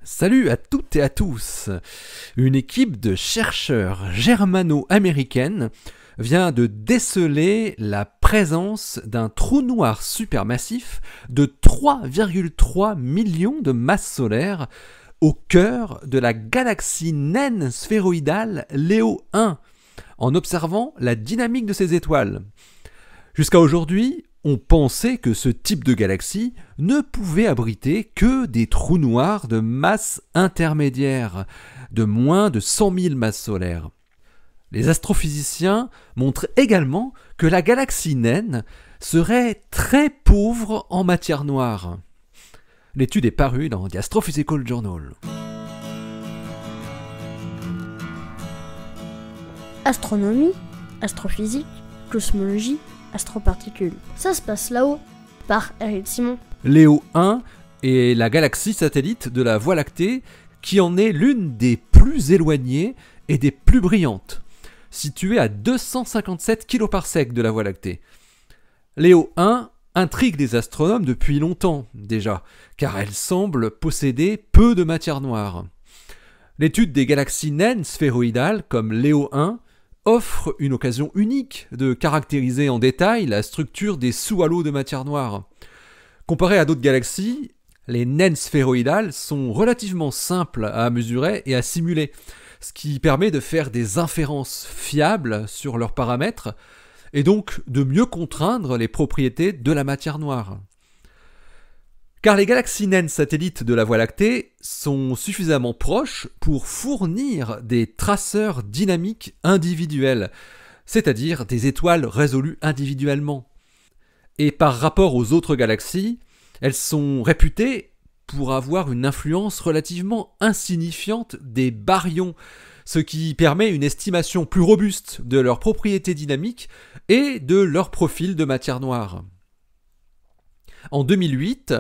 Salut à toutes et à tous. Une équipe de chercheurs germano-américaine vient de déceler la présence d'un trou noir supermassif de 3,3 millions de masses solaires au cœur de la galaxie naine sphéroïdale Léo 1, en observant la dynamique de ces étoiles. Jusqu'à aujourd'hui, on pensait que ce type de galaxie ne pouvait abriter que des trous noirs de masse intermédiaire, de moins de 100 000 masses solaires. Les astrophysiciens montrent également que la galaxie naine serait très pauvre en matière noire. L'étude est parue dans The Astrophysical Journal. Astronomie, astrophysique, cosmologie, astroparticules. Ça se passe là-haut, par Eric Simon. Léo 1 est la galaxie satellite de la Voie lactée qui en est l'une des plus éloignées et des plus brillantes, située à 257 kpc de la Voie lactée. Léo 1 intrigue les astronomes depuis longtemps déjà, car elle semble posséder peu de matière noire. L'étude des galaxies naines sphéroïdales comme Léo 1 offre une occasion unique de caractériser en détail la structure des sous-halos de matière noire. Comparé à d'autres galaxies, les naines sphéroïdales sont relativement simples à mesurer et à simuler, ce qui permet de faire des inférences fiables sur leurs paramètres et donc de mieux contraindre les propriétés de la matière noire. Car les galaxies naines satellites de la Voie lactée sont suffisamment proches pour fournir des traceurs dynamiques individuels, c'est-à-dire des étoiles résolues individuellement. Et par rapport aux autres galaxies, elles sont réputées pour avoir une influence relativement insignifiante des baryons, ce qui permet une estimation plus robuste de leurs propriétés dynamiques et de leur profil de matière noire. En 2008,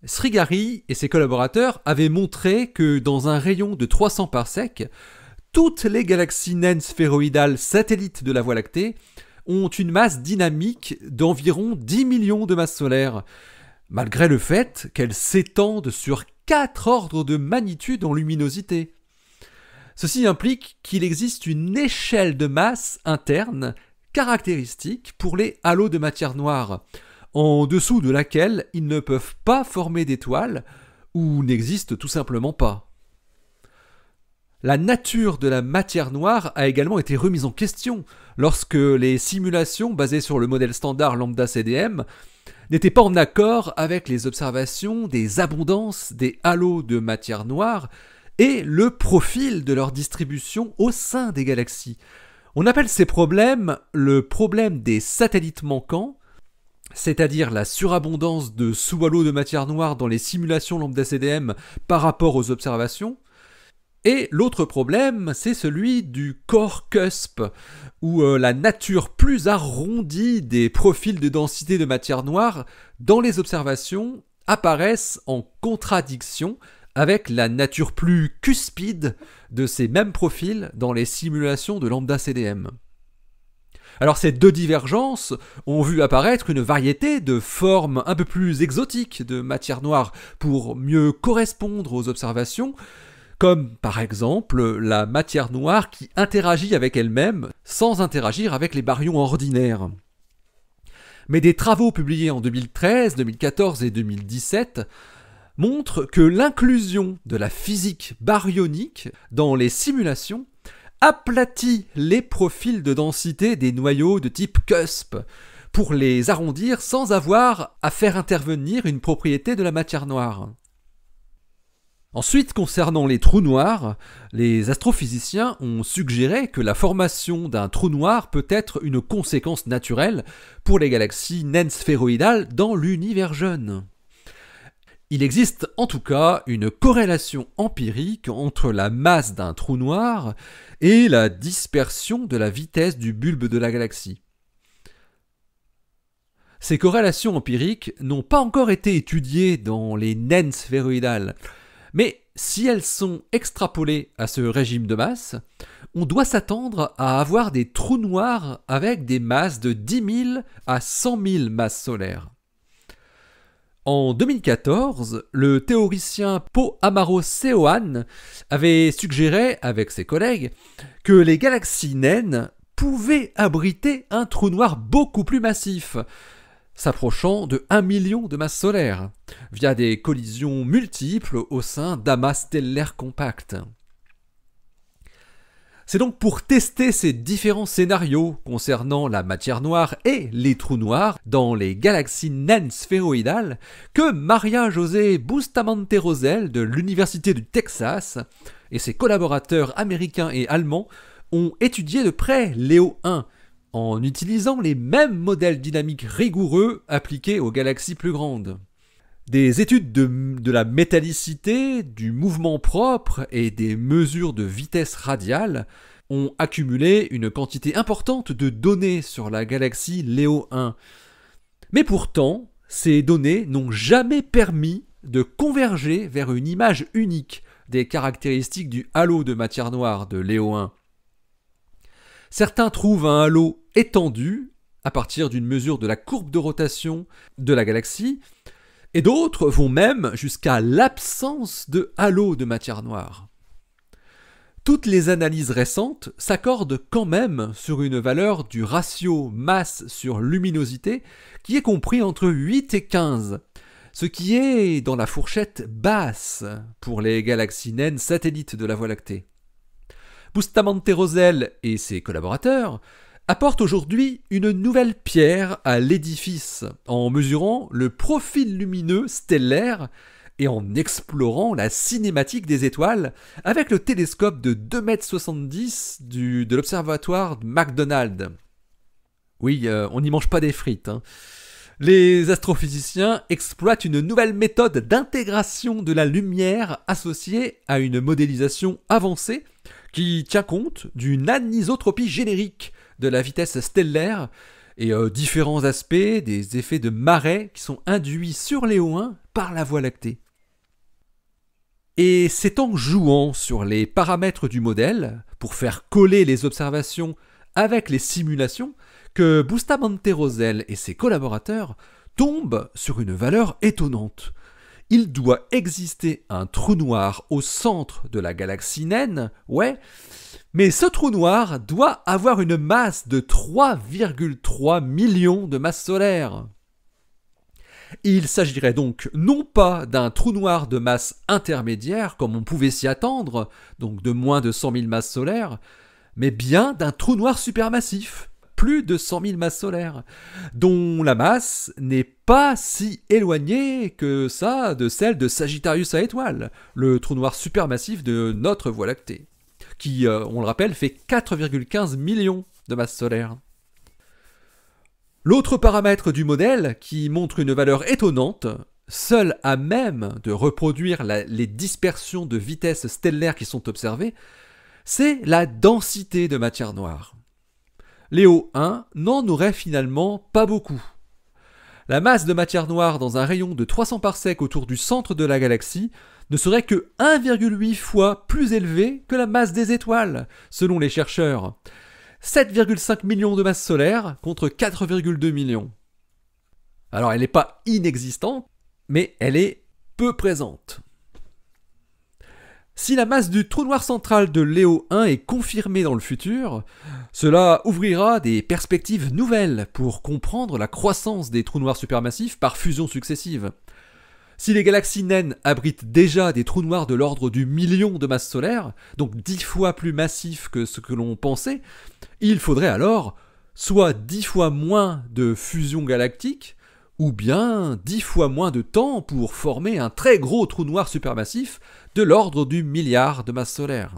Srigari et ses collaborateurs avaient montré que dans un rayon de 300 parsecs, toutes les galaxies naines sphéroïdales satellites de la Voie lactée ont une masse dynamique d'environ 10 millions de masses solaires, malgré le fait qu'elles s'étendent sur 4 ordres de magnitude en luminosité. Ceci implique qu'il existe une échelle de masse interne caractéristique pour les halos de matière noire, en dessous de laquelle ils ne peuvent pas former d'étoiles ou n'existent tout simplement pas. La nature de la matière noire a également été remise en question lorsque les simulations basées sur le modèle standard lambda CDM n'étaient pas en accord avec les observations des abondances des halos de matière noire et le profil de leur distribution au sein des galaxies. On appelle ces problèmes le problème des satellites manquants, c'est-à-dire la surabondance de sous-halos de matière noire dans les simulations lambda CDM par rapport aux observations. Et l'autre problème, c'est celui du core cusp, où la nature plus arrondie des profils de densité de matière noire dans les observations apparaissent en contradiction avec la nature plus cuspide de ces mêmes profils dans les simulations de lambda CDM. Alors ces deux divergences ont vu apparaître une variété de formes un peu plus exotiques de matière noire pour mieux correspondre aux observations, comme par exemple la matière noire qui interagit avec elle-même sans interagir avec les baryons ordinaires. Mais des travaux publiés en 2013, 2014 et 2017 montrent que l'inclusion de la physique baryonique dans les simulations aplatit les profils de densité des noyaux de type cusp pour les arrondir sans avoir à faire intervenir une propriété de la matière noire. Ensuite, concernant les trous noirs, les astrophysiciens ont suggéré que la formation d'un trou noir peut être une conséquence naturelle pour les galaxies naines sphéroïdales dans l'univers jeune. Il existe en tout cas une corrélation empirique entre la masse d'un trou noir et la dispersion de la vitesse du bulbe de la galaxie. Ces corrélations empiriques n'ont pas encore été étudiées dans les naines sphéroïdales, mais si elles sont extrapolées à ce régime de masse, on doit s'attendre à avoir des trous noirs avec des masses de 10 000 à 100 000 masses solaires. En 2014, le théoricien Po Amaro Seoane avait suggéré, avec ses collègues, que les galaxies naines pouvaient abriter un trou noir beaucoup plus massif, s'approchant de 1 million de masses solaires, via des collisions multiples au sein d'amas stellaires compacts. C'est donc pour tester ces différents scénarios concernant la matière noire et les trous noirs dans les galaxies naines sphéroïdales que Maria José Bustamante Rosell de l'Université du Texas et ses collaborateurs américains et allemands ont étudié de près Léo 1 en utilisant les mêmes modèles dynamiques rigoureux appliqués aux galaxies plus grandes. Des études de la métallicité, du mouvement propre et des mesures de vitesse radiale ont accumulé une quantité importante de données sur la galaxie Léo 1. Mais pourtant, ces données n'ont jamais permis de converger vers une image unique des caractéristiques du halo de matière noire de Léo 1. Certains trouvent un halo étendu à partir d'une mesure de la courbe de rotation de la galaxie, et d'autres vont même jusqu'à l'absence de halo de matière noire. Toutes les analyses récentes s'accordent quand même sur une valeur du ratio masse sur luminosité qui est compris entre 8 et 15, ce qui est dans la fourchette basse pour les galaxies naines satellites de la Voie lactée. Bustamante Rosell et ses collaborateurs apporte aujourd'hui une nouvelle pierre à l'édifice en mesurant le profil lumineux stellaire et en explorant la cinématique des étoiles avec le télescope de 2,70 m de l'observatoire McDonald. Oui, on n'y mange pas des frites. Les astrophysiciens exploitent une nouvelle méthode d'intégration de la lumière associée à une modélisation avancée qui tient compte d'une anisotropie générique de la vitesse stellaire et différents aspects des effets de marée qui sont induits sur Léo 1 par la Voie lactée. Et c'est en jouant sur les paramètres du modèle pour faire coller les observations avec les simulations que Bustamante Rosell et ses collaborateurs tombent sur une valeur étonnante. Il doit exister un trou noir au centre de la galaxie naine, ouais, mais ce trou noir doit avoir une masse de 3,3 millions de masses solaires. Il s'agirait donc non pas d'un trou noir de masse intermédiaire, comme on pouvait s'y attendre, donc de moins de 100 000 masses solaires, mais bien d'un trou noir supermassif, plus de 100 000 masses solaires, dont la masse n'est pas si éloignée que ça de celle de Sagittarius à étoile, le trou noir supermassif de notre Voie lactée, qui, on le rappelle, fait 4,15 millions de masses solaires. L'autre paramètre du modèle, qui montre une valeur étonnante, seul à même de reproduire les dispersions de vitesse stellaire qui sont observées, c'est la densité de matière noire. Léo 1 n'en aurait finalement pas beaucoup. La masse de matière noire dans un rayon de 300 parsecs autour du centre de la galaxie ne serait que 1,8 fois plus élevée que la masse des étoiles, selon les chercheurs. 7,5 millions de masses solaires contre 4,2 millions. Alors elle n'est pas inexistante, mais elle est peu présente. Si la masse du trou noir central de Léo 1 est confirmée dans le futur, cela ouvrira des perspectives nouvelles pour comprendre la croissance des trous noirs supermassifs par fusion successive. Si les galaxies naines abritent déjà des trous noirs de l'ordre du million de masses solaires, donc 10 fois plus massifs que ce que l'on pensait, il faudrait alors soit 10 fois moins de fusion galactique, ou bien 10 fois moins de temps pour former un très gros trou noir supermassif de l'ordre du milliard de masses solaires.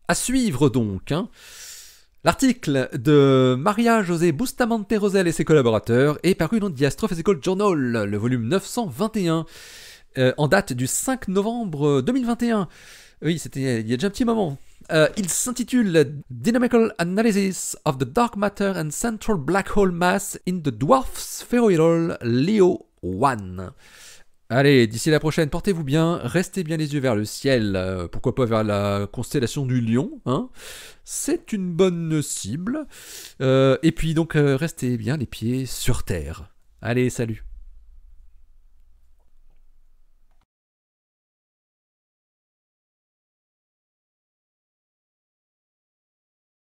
À suivre donc, l'article de Maria José Bustamante Rosell et ses collaborateurs est paru dans The Astrophysical Journal, le volume 921, en date du 5 novembre 2021. Oui, c'était il y a déjà un petit moment. Il s'intitule Dynamical Analysis of the Dark Matter and Central Black Hole Mass in the Dwarf Spheroidal Leo 1. Allez, d'ici la prochaine, portez-vous bien, restez bien les yeux vers le ciel, pourquoi pas vers la constellation du Lion, c'est une bonne cible, et puis donc restez bien les pieds sur terre. Allez, salut.